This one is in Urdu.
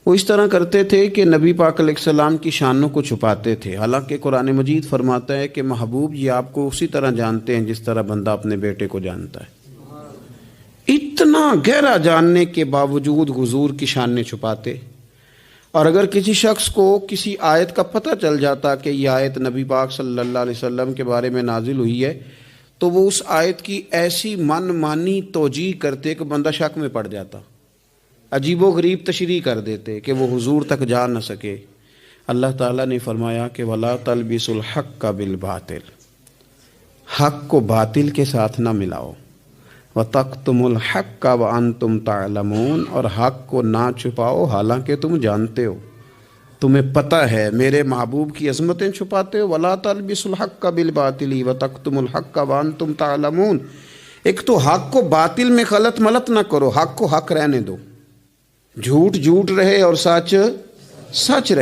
وہ اس طرح کرتے تھے کہ نبی پاک علیہ السلام کی شانوں کو چھپاتے تھے، حالانکہ قرآن مجید فرماتا ہے کہ محبوب یہ آپ کو اسی طرح جانتے ہیں جس طرح بندہ اپنے بیٹے کو جانتا ہے۔ اتنا گہرا جاننے کے باوجود حضور کی شانیں چھپاتے، اور اگر کسی شخص کو کسی آیت کا پتہ چل جاتا کہ یہ آیت نبی پاک صلی اللہ علیہ وسلم کے بارے میں نازل ہوئی ہے تو وہ اس آیت کی ایسی من مانی توجیہ کرتے کہ بندہ شک میں پڑ جاتا، عجیب و غریب تشریح کر دیتے کہ وہ حضور تک جا نہ سکے۔ اللہ تعالیٰ نے فرمایا کہ وَلَا تَلْبِسُوا الْحَقَّ بِالْبَاطِلِ، حق کو باطل کے ساتھ نہ ملاؤ، وَتَكْتُمُوا الْحَقَّ وَأَنْتُمْ تَعْلَمُونَ، اور حق کو نہ چھپاؤ حالانکہ تم جانتے ہو، تمہیں پتہ ہے میرے محبوب کی عظمتیں چھپاتے ہو۔ وَلَا تَلْبِسُوا الْحَقَّ بِالْبَاطِلِ وَتَكْتُمُوا الْحَقَّ وَأَنْتُمْ تَعْلَمُونَ۔ ایک تو حق کو باطل میں خلط ملط نہ کرو، حق کو حق رہنے دو، جھوٹ جھوٹ رہے اور سچ سچ رہے۔